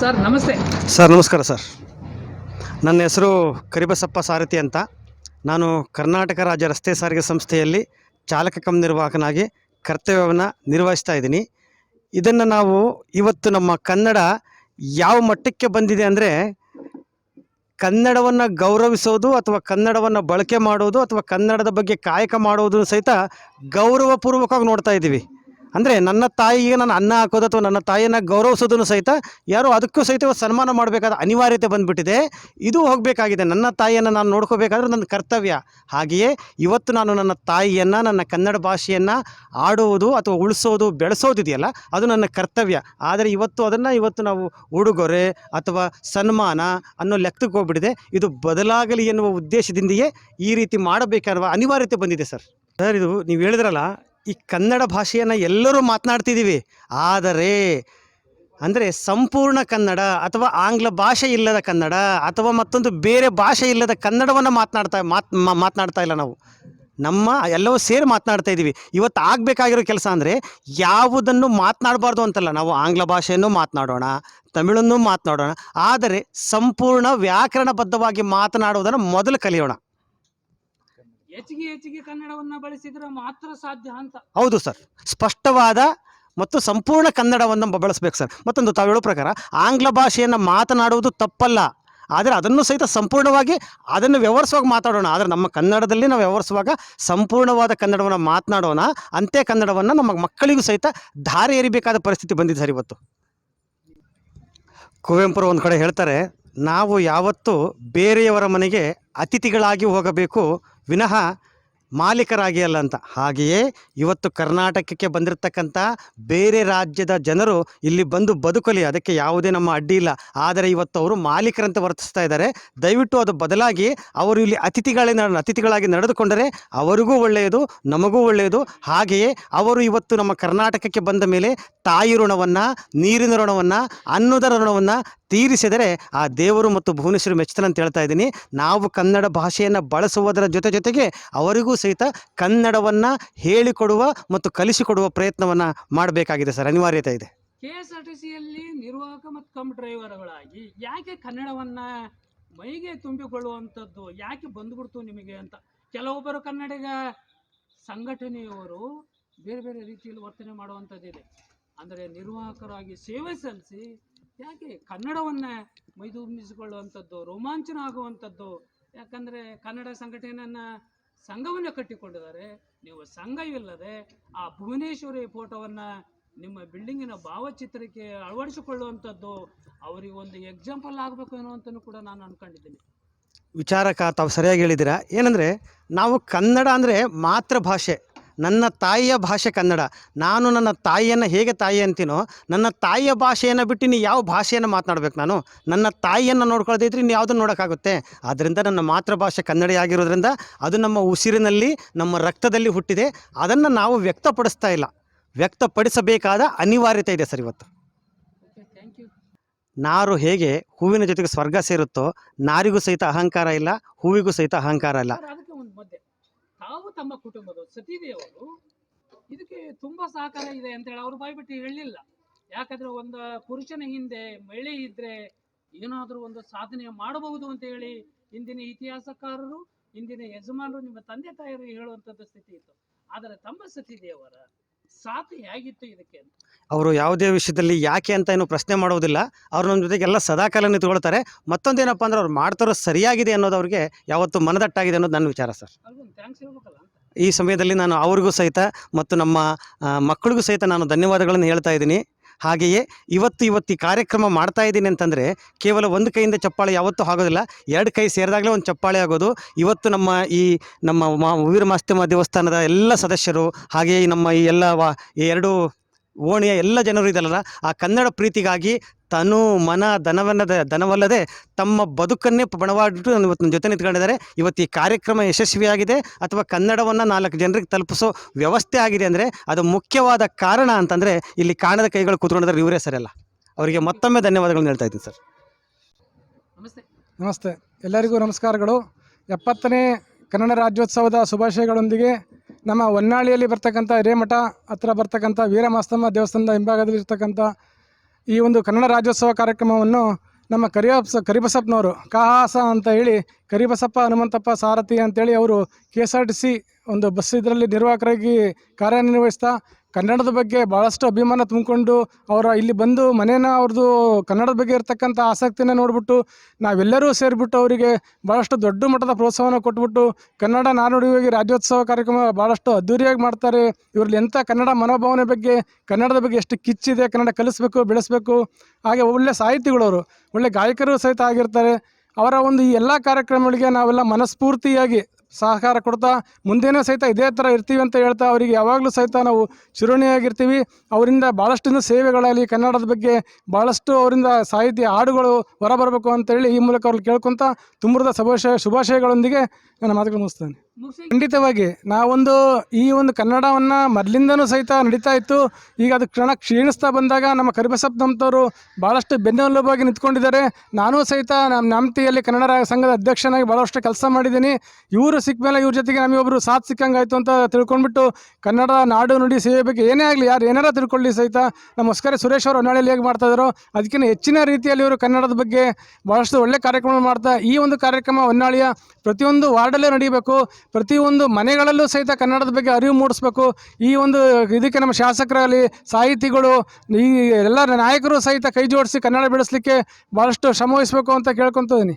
Sir ನಮಸ್ತೆ. Sir ನಮಸ್ಕಾರ sir. ನನ್ನ ಹೆಸರು ಕರಿಬಸಪ್ಪ ಸಾರಥಿ ಅಂತ. ನಾನು ಕರ್ನಾಟಕ ರಾಜ್ಯ ರಸ್ತೆ ಸಾರಿಗೆ ಸಂಸ್ಥೆಯಲ್ಲಿ ಚಾಲಕ ಕಮ್ ನಿರ್ವಾಹಕನಾಗಿ ಕರ್ತವ್ಯವನ್ನು ನಿರ್ವಹಿಸ್ತಾ ಇದ್ದೀನಿ. ಇದನ್ನು ನಾವು ಇವತ್ತು ನಮ್ಮ ಕನ್ನಡ ಯಾವ ಮಟ್ಟಕ್ಕೆ ಬಂದಿದೆ ಅಂದರೆ, ಕನ್ನಡವನ್ನು ಗೌರವಿಸೋದು ಅಥವಾ ಕನ್ನಡವನ್ನು ಬಳಕೆ ಮಾಡೋದು ಅಥವಾ ಕನ್ನಡದ ಬಗ್ಗೆ ಕಾಯಕ ಮಾಡೋದು ಸಹಿತ ಗೌರವಪೂರ್ವಕವಾಗಿ ನೋಡ್ತಾ ಇದ್ದೀವಿ. ಅಂದರೆ ನನ್ನ ತಾಯಿಗೆ ನಾನು ಅನ್ನ ಹಾಕೋದು ಅಥವಾ ನನ್ನ ತಾಯಿಯನ್ನು ಗೌರವಿಸೋದನ್ನು ಸಹಿತ ಯಾರೋ ಅದಕ್ಕೂ ಸಹಿತ ಸನ್ಮಾನ ಮಾಡಬೇಕಾದ ಅನಿವಾರ್ಯತೆ ಬಂದುಬಿಟ್ಟಿದೆ. ಇದು ಹೋಗಬೇಕಾಗಿದೆ. ನನ್ನ ತಾಯಿಯನ್ನು ನಾನು ನೋಡ್ಕೋಬೇಕಾದ್ರೆ ನನ್ನ ಕರ್ತವ್ಯ. ಹಾಗೆಯೇ ಇವತ್ತು ನಾನು ನನ್ನ ತಾಯಿಯನ್ನು, ನನ್ನ ಕನ್ನಡ ಭಾಷೆಯನ್ನು ಆಡುವುದು ಅಥವಾ ಉಳಿಸೋದು ಬೆಳೆಸೋದಿದೆಯಲ್ಲ, ಅದು ನನ್ನ ಕರ್ತವ್ಯ. ಆದರೆ ಇವತ್ತು ನಾವು ಉಡುಗೊರೆ ಅಥವಾ ಸನ್ಮಾನ ಅನ್ನೋ ಲೆಕ್ಕಕ್ಕೆ ಹೋಗ್ಬಿಟ್ಟಿದೆ. ಇದು ಬದಲಾಗಲಿ ಎನ್ನುವ ಉದ್ದೇಶದಿಂದಲೇ ಈ ರೀತಿ ಮಾಡಬೇಕಾದ ಅನಿವಾರ್ಯತೆ ಬಂದಿದೆ ಸರ್. ಇದು ನೀವು ಹೇಳಿದ್ರಲ್ಲ, ಈ ಕನ್ನಡ ಭಾಷೆಯನ್ನು ಎಲ್ಲರೂ ಮಾತನಾಡ್ತಿದ್ದೀವಿ, ಆದರೆ ಅಂದರೆ ಸಂಪೂರ್ಣ ಕನ್ನಡ ಅಥವಾ ಆಂಗ್ಲ ಭಾಷೆ ಇಲ್ಲದ ಕನ್ನಡ ಅಥವಾ ಮತ್ತೊಂದು ಬೇರೆ ಭಾಷೆ ಇಲ್ಲದ ಕನ್ನಡವನ್ನು ಮಾತನಾಡ್ತಾ ಇಲ್ಲ. ನಾವು ನಮ್ಮ ಎಲ್ಲವೂ ಸೇರಿ ಮಾತನಾಡ್ತಾ ಇದ್ದೀವಿ. ಇವತ್ತು ಆಗಬೇಕಾಗಿರೋ ಕೆಲಸ ಅಂದರೆ ಯಾವುದನ್ನು ಮಾತನಾಡಬಾರ್ದು ಅಂತಲ್ಲ, ನಾವು ಆಂಗ್ಲ ಭಾಷೆಯನ್ನು ಮಾತನಾಡೋಣ, ತಮಿಳನ್ನು ಮಾತನಾಡೋಣ, ಆದರೆ ಸಂಪೂರ್ಣ ವ್ಯಾಕರಣಬದ್ಧವಾಗಿ ಮಾತನಾಡುವುದನ್ನು ಮೊದಲು ಕಲಿಯೋಣ. ಹೆಚ್ಚಿಗೆ ಕನ್ನಡವನ್ನು ಬಳಸಿದ್ರೆ ಮಾತ್ರ ಸಾಧ್ಯ ಅಂತ. ಹೌದು ಸರ್, ಸ್ಪಷ್ಟವಾದ ಮತ್ತು ಸಂಪೂರ್ಣ ಕನ್ನಡವನ್ನು ಬಳಸಬೇಕು ಸರ್. ಮತ್ತೊಂದು ತಾವು ಹೇಳೋ ಪ್ರಕಾರ ಆಂಗ್ಲ ಭಾಷೆಯನ್ನು ಮಾತನಾಡುವುದು ತಪ್ಪಲ್ಲ, ಆದರೆ ಅದನ್ನು ಸಹಿತ ಸಂಪೂರ್ಣವಾಗಿ ಅದನ್ನು ವ್ಯವಹರಿಸುವಾಗ ಮಾತಾಡೋಣ. ಆದರೆ ನಮ್ಮ ಕನ್ನಡದಲ್ಲಿ ನಾವು ವ್ಯವಹರಿಸುವಾಗ ಸಂಪೂರ್ಣವಾದ ಕನ್ನಡವನ್ನು ಮಾತನಾಡೋಣ. ಅಂತೆ ಕನ್ನಡವನ್ನು ನಮ್ಮ ಮಕ್ಕಳಿಗೂ ಸಹಿತ ದಾರಿ ಎರಿಬೇಕಾದ ಪರಿಸ್ಥಿತಿ ಬಂದಿದೆ ಸರ್ ಇವತ್ತು. ಕುವೆಂಪುರು ಒಂದು ಕಡೆ ಹೇಳ್ತಾರೆ, ನಾವು ಯಾವತ್ತೂ ಬೇರೆಯವರ ಮನೆಗೆ ಅತಿಥಿಗಳಾಗಿ ಹೋಗಬೇಕು, ವಿನಃ ಮಾಲೀಕರಾಗಿ ಅಲ್ಲ ಅಂತ. ಹಾಗೆಯೇ ಇವತ್ತು ಕರ್ನಾಟಕಕ್ಕೆ ಬಂದಿರತಕ್ಕಂಥ ಬೇರೆ ರಾಜ್ಯದ ಜನರು ಇಲ್ಲಿ ಬಂದು ಬದುಕಲಿ, ಅದಕ್ಕೆ ಯಾವುದೇ ನಮ್ಮ ಅಡ್ಡಿ ಇಲ್ಲ. ಆದರೆ ಇವತ್ತು ಅವರು ಮಾಲೀಕರಂತೆ ವರ್ತಿಸ್ತಾ ಇದ್ದಾರೆ. ದಯವಿಟ್ಟು ಅದು ಬದಲಾಗಿ ಅವರು ಇಲ್ಲಿ ಅತಿಥಿಗಳಾಗಿ ನಡೆದುಕೊಂಡರೆ ಅವರಿಗೂ ಒಳ್ಳೆಯದು, ನಮಗೂ ಒಳ್ಳೆಯದು. ಹಾಗೆಯೇ ಅವರು ಇವತ್ತು ನಮ್ಮ ಕರ್ನಾಟಕಕ್ಕೆ ಬಂದ ಮೇಲೆ ತಾಯಿ ಋಣವನ್ನು, ನೀರಿನ ಋಣವನ್ನು, ಅನ್ನದ ಋಣವನ್ನು ತೀರಿಸಿದರೆ ಆ ದೇವರು ಮತ್ತು ಭುವನೇಶ್ವರಿ ಮೆಚ್ಚುತ್ತಾನೆ ಅಂತ ಹೇಳ್ತಾ ಇದ್ದೀನಿ. ನಾವು ಕನ್ನಡ ಭಾಷೆಯನ್ನು ಬಳಸುವುದರ ಜೊತೆಗೆ ಅವರಿಗೂ ಸಹಿತ ಕನ್ನಡವನ್ನು ಹೇಳಿಕೊಡುವ ಮತ್ತು ಕಲಿಸಿಕೊಡುವ ಪ್ರಯತ್ನವನ್ನು ಮಾಡಬೇಕಾಗಿದೆ ಸರ್, ಅನಿವಾರ್ಯತೆ ಇದೆ. KSRTCಯಲ್ಲಿ ನಿರ್ವಾಹಕ ಮತ್ತು ಕಮ್ ಡ್ರೈವರ್ಗಳಾಗಿ ಯಾಕೆ ಕನ್ನಡವನ್ನ ಮೈಗೆ ತುಂಬಿಕೊಳ್ಳುವಂಥದ್ದು ಯಾಕೆ ಬಂದ್ಬಿಡ್ತು ನಿಮಗೆ ಅಂತ ಕೆಲವೊಬ್ಬರು ಕನ್ನಡಿಗ ಸಂಘಟನೆಯವರು ಬೇರೆ ಬೇರೆ ರೀತಿಯಲ್ಲಿ ವರ್ತನೆ ಮಾಡುವಂಥದ್ದಿದೆ. ಅಂದರೆ ನಿರ್ವಾಹಕರಾಗಿ ಸೇವೆ ಸಲ್ಲಿಸಿ ಯಾಕೆ ಕನ್ನಡವನ್ನು ಮೈದುಂಬಿಸಿಕೊಳ್ಳುವಂಥದ್ದು, ರೋಮಾಂಚನ ಆಗುವಂಥದ್ದು. ಯಾಕಂದರೆ ಕನ್ನಡ ಸಂಘವನ್ನು ಕಟ್ಟಿಕೊಂಡಿದ್ದಾರೆ. ನೀವು ಸಂಘವಿಲ್ಲದೆ ಆ ಭುವನೇಶ್ವರಿ ಫೋಟೋವನ್ನು ನಿಮ್ಮ ಬಿಲ್ಡಿಂಗಿನ ಭಾವಚಿತ್ರಕ್ಕೆ ಅಳವಡಿಸಿಕೊಳ್ಳುವಂಥದ್ದು ಅವರಿಗೆ ಒಂದು ಎಕ್ಸಾಂಪಲ್ ಆಗಬೇಕು ಅನ್ನುವಂಥದ್ದು ಕೂಡ ನಾನು ಅಂದ್ಕೊಂಡಿದ್ದೀನಿ. ವಿಚಾರಕ ತಾವು ಸರಿಯಾಗಿ ಹೇಳಿದ್ದೀರಾ. ಏನಂದರೆ ನಾವು ಕನ್ನಡ ಅಂದರೆ ಮಾತೃಭಾಷೆ, ನನ್ನ ತಾಯಿಯ ಭಾಷೆ ಕನ್ನಡ. ನಾನು ನನ್ನ ತಾಯಿಯನ್ನು ಹೇಗೆ ತಾಯಿ ಅಂತೀನೋ, ನನ್ನ ತಾಯಿಯ ಭಾಷೆಯನ್ನು ಬಿಟ್ಟು ನೀವು ಯಾವ ಭಾಷೆಯನ್ನು ಮಾತನಾಡಬೇಕು? ನಾನು ನನ್ನ ತಾಯಿಯನ್ನು ನೋಡ್ಕೊಳ್ಳೋದೇ ಇದ್ರೆ ಇನ್ನು ಯಾವುದನ್ನು ನೋಡೋಕ್ಕಾಗುತ್ತೆ? ಆದ್ದರಿಂದ ನನ್ನ ಮಾತೃಭಾಷೆ ಕನ್ನಡ ಆಗಿರೋದ್ರಿಂದ ಅದು ನಮ್ಮ ಉಸಿರಿನಲ್ಲಿ, ನಮ್ಮ ರಕ್ತದಲ್ಲಿ ಹುಟ್ಟಿದೆ. ಅದನ್ನು ನಾವು ವ್ಯಕ್ತಪಡಿಸ್ತಾ ಇಲ್ಲ, ವ್ಯಕ್ತಪಡಿಸಬೇಕಾದ ಅನಿವಾರ್ಯತೆ ಇದೆ ಸರ್ ಇವತ್ತು. Thank you. ನಾರು ಹೇಗೆ ಹೂವಿನ ಜೊತೆಗೆ ಸ್ವರ್ಗ ಸೇರುತ್ತೋ, ನಾರಿಗೂ ಸಹಿತ ಅಹಂಕಾರ ಇಲ್ಲ, ಹೂವಿಗೂ ಸಹಿತ ಅಹಂಕಾರ ಇಲ್ಲ. ಅದಕ್ಕೆ ಒಂದು ಮಧ್ಯೆ ತಾವು ತಮ್ಮ ಕುಟುಂಬದ ಸತೀದೇವರು ಇದಕ್ಕೆ ತುಂಬಾ ಸಹಕಾರ ಇದೆ ಅಂತ ಹೇಳಿ ಅವರು ಬಾಯ್ಬಿಟ್ಟು ಹೇಳಲಿಲ್ಲ. ಯಾಕಂದ್ರೆ ಒಂದು ಪುರುಷನ ಹಿಂದೆ ಮಹಿಳೆ ಇದ್ರೆ ಏನಾದರೂ ಒಂದು ಸಾಧನೆ ಮಾಡಬಹುದು ಅಂತ ಹೇಳಿ ಇಂದಿನ ಇತಿಹಾಸಕಾರರು, ಇಂದಿನ ಯಜಮಾನರು, ನಿಮ್ಮ ತಂದೆ ತಾಯಿಯರು ಹೇಳುವಂಥದ್ದು ಸ್ಥಿತಿ ಇತ್ತು. ಆದರೆ ತಮ್ಮ ಸತೀದೇವರ ಸಾಥ್ ಹೇಗಿತ್ತು ಇದಕ್ಕೆ ಅಂತ ಅವರು ಯಾವುದೇ ವಿಷಯದಲ್ಲಿ ಯಾಕೆ ಅಂತ ಏನು ಪ್ರಶ್ನೆ ಮಾಡೋದಿಲ್ಲ. ಅವ್ರು ನಮ್ಮ ಜೊತೆಗೆಲ್ಲ ಸದಾಕಾಲ ನಿಂತ್ಕೊಳ್ತಾರೆ. ಮತ್ತೊಂದೇನಪ್ಪ ಅಂದ್ರೆ ಅವ್ರು ಮಾಡ್ತಾರೋ ಸರಿಯಾಗಿದೆ ಅನ್ನೋದು ಅವ್ರಿಗೆ ಯಾವತ್ತು ಮನದಟ್ಟಾಗಿದೆ ಅನ್ನೋದು ನನ್ನ ವಿಚಾರ ಸರ್. ಅಲ್ಗೊಂದು ಥ್ಯಾಂಕ್ಸ್ ಹೇಳ್ಬೇಕಲ್ಲ ಅಂತ ಈ ಸಮಯದಲ್ಲಿ ನಾನು ಅವ್ರಿಗೂ ಸಹಿತ ಮತ್ತು ನಮ್ಮ ಮಕ್ಕಳಿಗೂ ಸಹಿತ ನಾನು ಧನ್ಯವಾದಗಳನ್ನು ಹೇಳ್ತಾ ಇದ್ದೀನಿ. ಹಾಗೆಯೇ ಇವತ್ತು ಈ ಕಾರ್ಯಕ್ರಮ ಮಾಡ್ತಾ ಇದ್ದೀನಿ ಅಂತಂದರೆ ಕೇವಲ ಒಂದು ಕೈಯಿಂದ ಚಪ್ಪಾಳೆ ಯಾವತ್ತೂ ಆಗೋದಿಲ್ಲ, ಎರಡು ಕೈ ಸೇರಿದಾಗಲೇ ಒಂದು ಚಪ್ಪಾಳೆ ಆಗೋದು. ಇವತ್ತು ನಮ್ಮ ವೀರ ಮಾಸ್ತಿಮ್ಮ ದೇವಸ್ಥಾನದ ಎಲ್ಲ ಸದಸ್ಯರು, ಹಾಗೆಯೇ ನಮ್ಮ ಈ ಎಲ್ಲ ಈ ಎರಡು ಓಣಿಯ ಎಲ್ಲ ಜನರು ಇದಲ್ಲ, ಆ ಕನ್ನಡ ಪ್ರೀತಿಗಾಗಿ ತನು ಮನ ಧನವಲ್ಲದೆ ತಮ್ಮ ಬದುಕನ್ನೇ ಪಣವಾಡಿಟ್ಟು ಇವತ್ತು ನನ್ನ ಜೊತೆ ನಿಂತ್ಕೊಂಡಿದ್ದಾರೆ. ಇವತ್ತು ಈ ಕಾರ್ಯಕ್ರಮ ಯಶಸ್ವಿಯಾಗಿದೆ ಅಥವಾ ಕನ್ನಡವನ್ನು 4 ಜನರಿಗೆ ತಲುಪಿಸೋ ವ್ಯವಸ್ಥೆ ಆಗಿದೆ ಅಂದರೆ ಅದು ಮುಖ್ಯವಾದ ಕಾರಣ ಅಂತಂದರೆ ಇಲ್ಲಿ ಕಾಣದ ಕೈಗಳು ಕೂತ್ಕೊಂಡಿದ್ದಾರೆ ಇವರೇ ಸರ್. ಎಲ್ಲ ಅವರಿಗೆ ಮತ್ತೊಮ್ಮೆ ಧನ್ಯವಾದಗಳನ್ನು ಹೇಳ್ತಾ ಇದ್ದೀನಿ ಸರ್. ನಮಸ್ತೆ, ಎಲ್ಲರಿಗೂ ನಮಸ್ಕಾರಗಳು. 70ನೇ ಕನ್ನಡ ರಾಜ್ಯೋತ್ಸವದ ಶುಭಾಶಯಗಳೊಂದಿಗೆ ನಮ್ಮ ಹೊನ್ನಾಳಿಯಲ್ಲಿ ಬರ್ತಕ್ಕಂಥ ಹಿರೇಮಠ ಹತ್ರ ಬರ್ತಕ್ಕಂಥ ವೀರಮಾಸ್ತಮ್ಮ ದೇವಸ್ಥಾನದ ಹಿಂಭಾಗದಲ್ಲಿ ಇರ್ತಕ್ಕಂಥ ಈ ಒಂದು ಕನ್ನಡ ರಾಜ್ಯೋತ್ಸವ ಕಾರ್ಯಕ್ರಮವನ್ನು ನಮ್ಮ ಕರಿಬಸಪ್ಪನವರು ಕಾಹಾಸ ಅಂತ ಹೇಳಿ ಕರಿಬಸಪ್ಪ ಹನುಮಂತಪ್ಪ ಸಾರಥಿ ಅಂತೇಳಿ ಅವರು KSRTC ಒಂದು ಬಸ್ ಇದರಲ್ಲಿ ನಿರ್ವಾಹಕರಾಗಿ ಕಾರ್ಯನಿರ್ವಹಿಸ್ತಾ ಕನ್ನಡದ ಬಗ್ಗೆ ಭಾಳಷ್ಟು ಅಭಿಮಾನ ತುಂಬಿಕೊಂಡು ಅವರ ಇಲ್ಲಿ ಬಂದು ಮನೇನ ಅವ್ರದ್ದು ಕನ್ನಡದ ಬಗ್ಗೆ ಇರ್ತಕ್ಕಂಥ ಆಸಕ್ತಿನ ನೋಡಿಬಿಟ್ಟು ನಾವೆಲ್ಲರೂ ಸೇರಿಬಿಟ್ಟು ಅವರಿಗೆ ಭಾಳಷ್ಟು ದೊಡ್ಡ ಮಟ್ಟದ ಪ್ರೋತ್ಸಾಹವನ್ನು ಕೊಟ್ಬಿಟ್ಟು ಕನ್ನಡ ನಾನುಡಿಗಾಗಿ ರಾಜ್ಯೋತ್ಸವ ಕಾರ್ಯಕ್ರಮ ಭಾಳಷ್ಟು ಅದ್ದೂರಿಯಾಗಿ ಮಾಡ್ತಾರೆ. ಇವರಲ್ಲಿ ಎಂಥ ಕನ್ನಡ ಮನೋಭಾವನೆ ಬಗ್ಗೆ, ಕನ್ನಡದ ಬಗ್ಗೆ ಎಷ್ಟು ಕಿಚ್ಚಿದೆ, ಕನ್ನಡ ಕಲಿಸ್ಬೇಕು, ಬೆಳೆಸಬೇಕು. ಹಾಗೆ ಒಳ್ಳೆ ಸಾಹಿತಿಗಳವರು, ಒಳ್ಳೆ ಗಾಯಕರು ಸಹಿತ ಆಗಿರ್ತಾರೆ. ಅವರ ಒಂದು ಈ ಎಲ್ಲ ಕಾರ್ಯಕ್ರಮಗಳಿಗೆ ನಾವೆಲ್ಲ ಮನಸ್ಫೂರ್ತಿಯಾಗಿ ಸಹಕಾರ ಕೊಡ್ತಾ ಮುಂದೇನೂ ಸಹಿತ ಇದೇ ಥರ ಇರ್ತೀವಿ ಅಂತ ಹೇಳ್ತಾ ಅವರಿಗೆ ಯಾವಾಗಲೂ ಸಹಿತ ನಾವು ಚಿರೋಣಿಯಾಗಿರ್ತೀವಿ. ಅವರಿಂದ ಭಾಳಷ್ಟು ಸೇವೆಗಳಲ್ಲಿ ಕನ್ನಡದ ಬಗ್ಗೆ ಭಾಳಷ್ಟು ಅವರಿಂದ ಸಾಹಿತ್ಯ ಹಾಡುಗಳು ಹೊರಬರಬೇಕು ಅಂತೇಳಿ ಈ ಮೂಲಕ ಅವ್ರಿಗೆ ಕೇಳ್ಕೊತ ತುಂಬುರದ ಶುಭಾಶಯಗಳೊಂದಿಗೆ ನನ್ನ ಮಾತುಗಳು ಮುಗಿಸ್ತೇನೆ. ಖಂಡಿತವಾಗಿ ನಾವೊಂದು ಈ ಒಂದು ಕನ್ನಡವನ್ನು ಮೊದಲಿಂದನೂ ಸಹಿತ ನಡೀತಾ ಇತ್ತು. ಈಗ ಅದು ಕ್ಷೀಣಿಸ್ತಾ ಬಂದಾಗ ನಮ್ಮ ಕರಿಬಸಪ್ಪನಂತವರು ಭಾಳಷ್ಟು ಬೆನ್ನೆಲುಬಾಗಿ ನಿಂತ್ಕೊಂಡಿದ್ದಾರೆ. ನಾನೂ ಸಹಿತ ನಮ್ಮ ನ್ಯಾಮತಿಯಲ್ಲಿ ಕನ್ನಡ ಸಂಘದ ಅಧ್ಯಕ್ಷನಾಗಿ ಭಾಳಷ್ಟು ಕೆಲಸ ಮಾಡಿದ್ದೀನಿ. ಇವರು ಸಿಕ್ಕ ಮೇಲೆ ಇವ್ರ ಜೊತೆಗೆ ನಮಗೊಬ್ಬರು ಸಾಥ್ ಸಿಕ್ಕಂಗಾಯ್ತು ಅಂತ ತಿಳ್ಕೊಂಡ್ಬಿಟ್ಟು ಕನ್ನಡ ನಾಡು ನುಡಿ ಸೇವೆ ಬಗ್ಗೆ ಏನೇ ಆಗಲಿ, ಯಾರು ಏನಾರ ತಿಳ್ಕೊಳ್ಳಿ ಸಹಿತ ನಮ್ಮ ಹೊಸಕೆರೆ ಸುರೇಶ್ ಅವರು ಹೊನ್ನಾಳಿಯಲ್ಲಿ ಹೇಗೆ ಮಾಡ್ತಾಯಿದ್ರು ಅದಕ್ಕಿಂತ ಹೆಚ್ಚಿನ ರೀತಿಯಲ್ಲಿ ಇವರು ಕನ್ನಡದ ಬಗ್ಗೆ ಭಾಳಷ್ಟು ಒಳ್ಳೆ ಕಾರ್ಯಕ್ರಮ ಮಾಡ್ತಾ ಈ ಒಂದು ಕಾರ್ಯಕ್ರಮ ಹೊನ್ನಾಳಿಯ ಪ್ರತಿಯೊಂದು ವಾರ್ಡಲ್ಲೇ ನಡೀಬೇಕು. ಪ್ರತಿಯೊಂದು ಮನೆಗಳಲ್ಲೂ ಸಹಿತ ಕನ್ನಡದ ಬಗ್ಗೆ ಅರಿವು ಮೂಡಿಸ್ಬೇಕು. ಈ ಒಂದು ಇದಕ್ಕೆ ನಮ್ಮ ಶಾಸಕರಲ್ಲಿ, ಸಾಹಿತಿಗಳು, ಈ ಎಲ್ಲ ನಾಯಕರು ಸಹಿತ ಕೈ ಜೋಡಿಸಿ ಕನ್ನಡ ಬೆಳೆಸಲಿಕ್ಕೆ ಭಾಳಷ್ಟು ಶ್ರಮ ವಹಿಸಬೇಕು ಅಂತ ಕೇಳ್ಕೊತಿದ್ದೀನಿ.